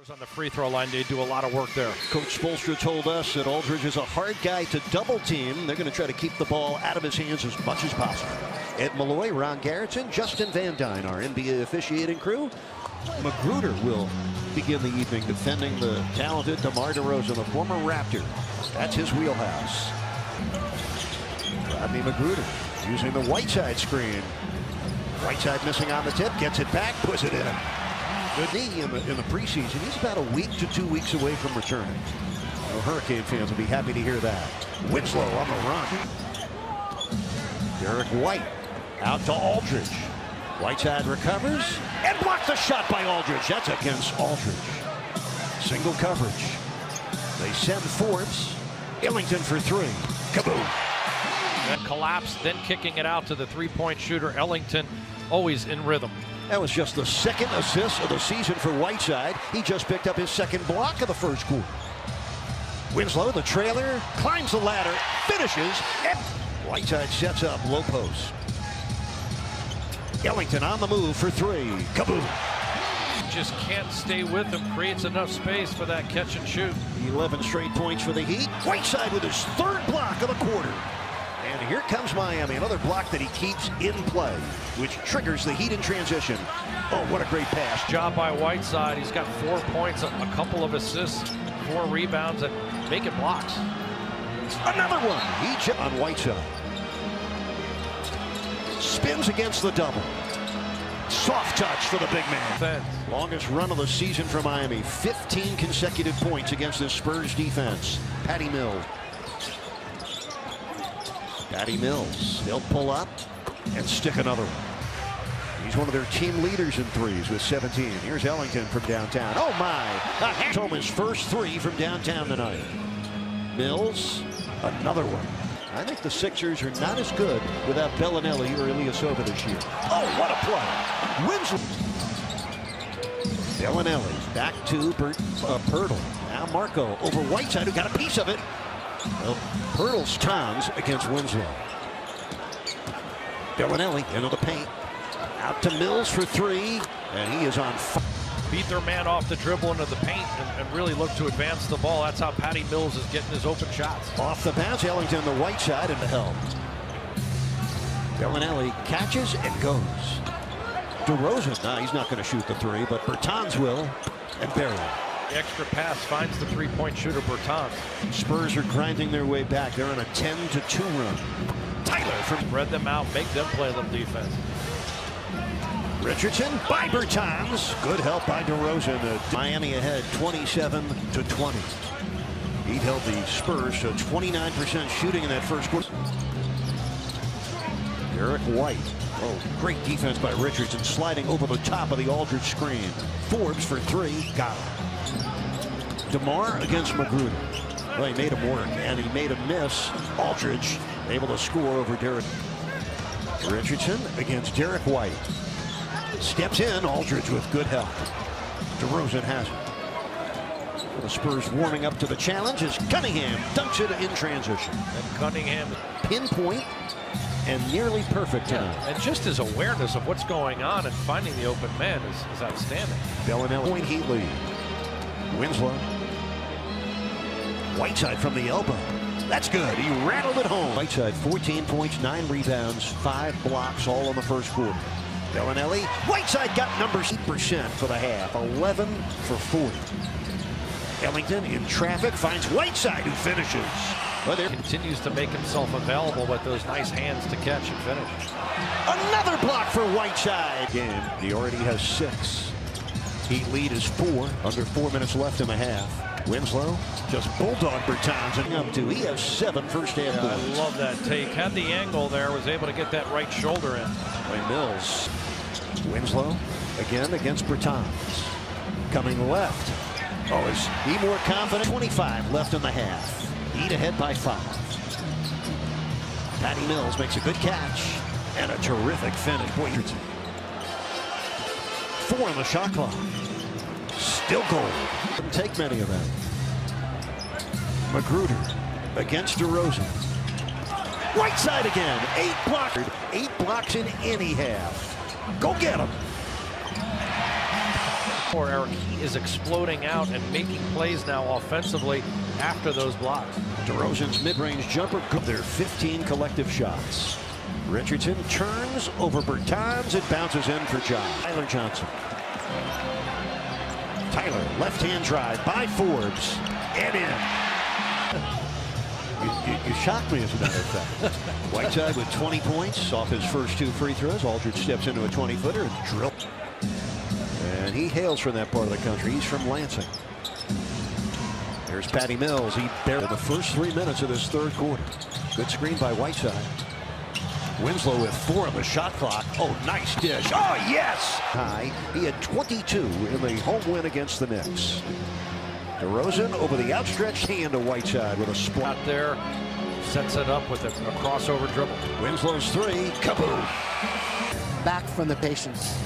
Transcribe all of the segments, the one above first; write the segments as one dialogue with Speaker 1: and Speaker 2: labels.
Speaker 1: On the free throw line, they do a lot of work there.
Speaker 2: Coach Spoelstra told us that Aldridge is a hard guy to double team. They're going to try to keep the ball out of his hands as much as possible. Ed Malloy, Ron Garrettson, Justin Van Dyne, our NBA officiating crew. Magruder will begin the evening defending the talented DeMar DeRozan, the former Raptor. That's his wheelhouse. Rodney Magruder using the Whiteside screen. Whiteside missing on the tip, gets it back, puts it in. Good knee in the preseason. He's about a week to 2 weeks away from returning. Well, Hurricane fans will be happy to hear that. Winslow on the run. Derek White out to Aldridge. Whiteside recovers and blocks the shot by Aldridge. That's against Aldridge. Single coverage. They send Forbes. Ellington for three. Kaboom.
Speaker 1: That collapse, then kicking it out to the three-point shooter. Ellington always in rhythm.
Speaker 2: That was just the second assist of the season for Whiteside. He just picked up his second block of the first quarter. Winslow, the trailer, climbs the ladder, finishes, and Whiteside sets up low post. Ellington on the move for three. Kaboom.
Speaker 1: Just can't stay with him, creates enough space for that catch and shoot.
Speaker 2: 11 straight points for the Heat. Whiteside with his third block of the quarter. And here comes Miami, another block that he keeps in play, which triggers the Heat in transition. Oh, what a great pass.
Speaker 1: Job by Whiteside. He's got 4 points, a couple of assists, 4 rebounds, and making blocks.
Speaker 2: Another one. He on Whiteside. Spins against the double. Soft touch for the big man. Longest run of the season for Miami. 15 consecutive points against the Spurs defense. Patty Mills. Patty Mills, they'll pull up and stick another one. He's one of their team leaders in threes with 17. Here's Ellington from downtown. Oh my! He's home his first three from downtown tonight. Mills, another one. I think the Sixers are not as good without Bellinelli or Ilyasova this year. Oh, what a play! Winslow. Bellinelli back to Pirtle. Now Marco over Whiteside, who got a piece of it. Well, Pirtle's times against Winslow. Bellinelli into the paint. Out to Mills for three, and he is on fire.
Speaker 1: Beat their man off the dribble into the paint and really look to advance the ball. That's how Patty Mills is getting his open shots.
Speaker 2: Off the bounce, Ellington the right side into help. Bellinelli catches and goes. DeRozan, he's not going to shoot the three, but Bertans will, and barely.
Speaker 1: The extra pass finds the three-point shooter, Bertans.
Speaker 2: Spurs are grinding their way back. They're on a 10-2 run. Tyler from
Speaker 1: spread them out, make them play them defense.
Speaker 2: Richardson by Bertans. Good help by DeRozan. Miami ahead 27-20. He held the Spurs to 29% shooting in that first quarter. Derek White. Oh, great defense by Richardson, sliding over the top of the Aldridge screen. Forbes for three. Got him. DeMar against Magruder. Well, he made him work, and he made him miss. Aldridge able to score over Derek. Richardson against Derek White. Steps in, Aldridge with good help. DeRozan has it. The Spurs warming up to the challenge as Cunningham dunks it in transition.
Speaker 1: And Cunningham
Speaker 2: pinpoint and nearly perfect tonight.
Speaker 1: And just his awareness of what's going on and finding the open man is outstanding.
Speaker 2: Bellinelli point Heat lead. Winslow. Whiteside from the elbow. That's good. He rattled it home. Whiteside 14 points, 9 rebounds, 5 blocks all in the first quarter. Bellinelli. Whiteside got number 8% for the half. 11 for 40. Ellington in traffic finds Whiteside, who finishes.
Speaker 1: Well, there continues to make himself available with those nice hands to catch and finish.
Speaker 2: Another block for Whiteside. Game. He already has 6. Heat lead is 4. Under 4 minutes left in the half. Winslow just bulldog Bertans and up to. He has 7 first half
Speaker 1: I
Speaker 2: points.
Speaker 1: love that take. Had the angle there, was able to get that right shoulder in.
Speaker 2: By Mills. Winslow again against Bertans. Coming left. Oh, is he more confident? 25 left in the half. Heat ahead by 5. Patty Mills makes a good catch and a terrific finish. Richardson. 4 on the shot clock. Still goal. Didn't take many of them. Magruder against DeRozan. Whiteside again. 8 blocked. 8 blocks in any half. Go get him.
Speaker 1: before, Eric, he is exploding out and making plays now offensively after those blocks.
Speaker 2: DeRozan's mid-range jumper, their 15 collective shots. Richardson turns over Bertans. It bounces in for John. Tyler Johnson. Tyler, left-hand drive by Forbes. And in. You shocked me, as a matter of fact. Whiteside with 20 points off his first 2 free throws. Aldridge steps into a 20-footer and drill. And he hails from that part of the country. He's from Lansing. There's Patty Mills. He barely the first 3 minutes of this third quarter. Good screen by Whiteside. Winslow with 4 on the shot clock. Oh, nice dish. Oh, yes! High. He had 22 in the home win against the Knicks. DeRozan over the outstretched hand to Whiteside with a splat
Speaker 1: there. Sets it up with a crossover dribble.
Speaker 2: Winslow's 3. Kaboom!
Speaker 3: Back from the patience.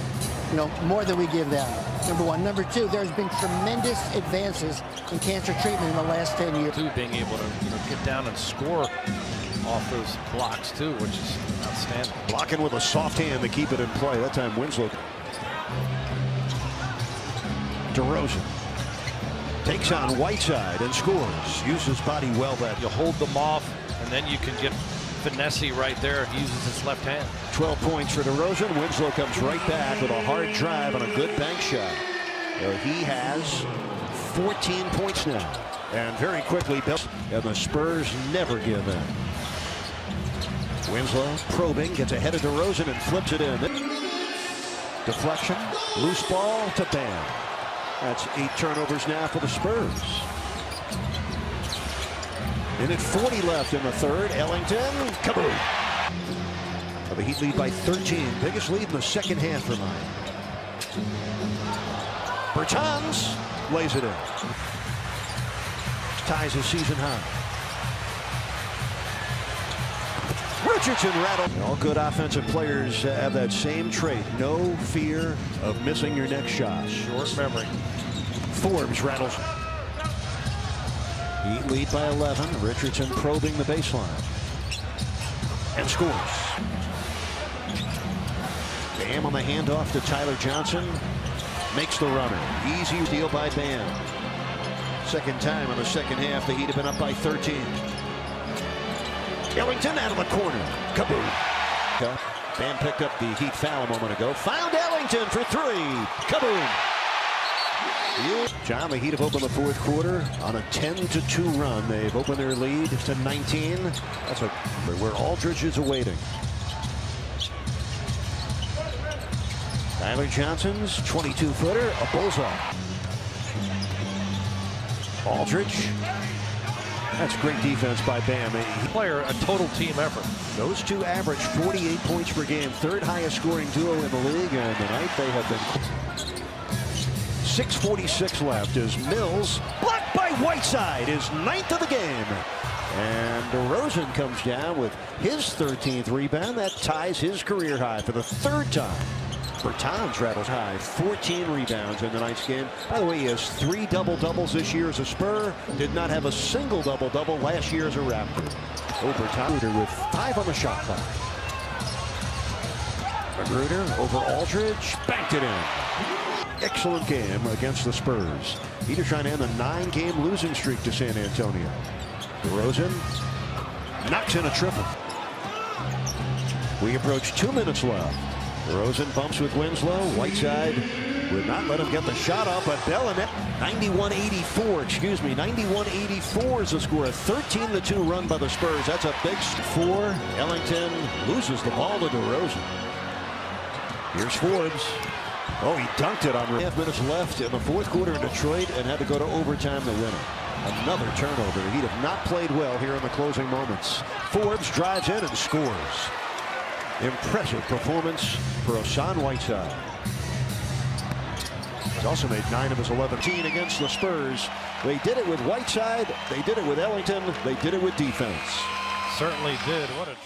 Speaker 3: You know, more than we give them. Number one. Number two, there's been tremendous advances in cancer treatment in the last 10 years.
Speaker 1: Being able to get down and score off those blocks too, which is outstanding.
Speaker 2: Blocking with a soft hand to keep it in play. That time Winslow. DeRozan takes on Whiteside and scores. Uses his body well. That
Speaker 1: you hold them off, and then you can get finesse right there. He uses his left hand.
Speaker 2: 12 points for DeRozan. Winslow comes right back with a hard drive and a good bank shot. He has 14 points now. And very quickly, and the Spurs never give in. Winslow probing, gets ahead of DeRozan and flips it in. Deflection, loose ball to Bam. That's 8 turnovers now for the Spurs. And at 40 left in the third, Ellington, kaboom! The Heat lead by 13, biggest lead in the second half for mine. Bertans lays it in. Ties his season high. Richardson rattled. All good offensive players have that same trait. No fear of missing your next shot.
Speaker 1: Short memory.
Speaker 2: Forbes rattles. Heat lead by 11. Richardson probing the baseline. And scores. Bam on the handoff to Tyler Johnson. Makes the runner. Easy deal by Bam. Second time in the second half, the Heat have been up by 13. Ellington out of the corner. Kaboom. Bam picked up the Heat foul a moment ago. Found Ellington for 3. Kaboom. John, the Heat have opened the fourth quarter on a 10-2 run. They've opened their lead to 19. That's where Aldridge is awaiting. Tyler Johnson's 22-footer, a bullseye. Aldridge. That's great defense by Bam.
Speaker 1: Player, a total team effort.
Speaker 2: Those two average 48 points per game. Third highest scoring duo in the league. And tonight they have been 6:46 left as Mills, blocked by Whiteside, is 9th of the game. And DeRozan comes down with his 13th rebound. That ties his career high for the 3rd time. Bertans rattles high, 14 rebounds in tonight's game. By the way, he has 3 double-doubles this year as a Spur. Did not have a single double-double last year as a Raptor. Bertans with 5 on the shot clock. Magruder over Aldridge, banked it in. Excellent game against the Spurs. Heat are trying to end a 9-game losing streak to San Antonio. DeRozan knocks in a triple. We approach 2 minutes left. DeRozan bumps with Winslow. Whiteside would not let him get the shot off, but Bellinet 91-84, 91-84 is the score. A 13-2 run by the Spurs. That's a big 4. Ellington loses the ball to DeRozan. Here's Forbes. Oh, he dunked it on 1.5 minutes left in the fourth quarter in Detroit and had to go to overtime to win it. Another turnover. The Heat have not played well here in the closing moments. Forbes drives in and scores. Impressive performance for Hassan Whiteside. He's also made 9 of his 11 against the Spurs. They did it with Whiteside. They did it with Ellington. They did it with defense.
Speaker 1: Certainly did. What a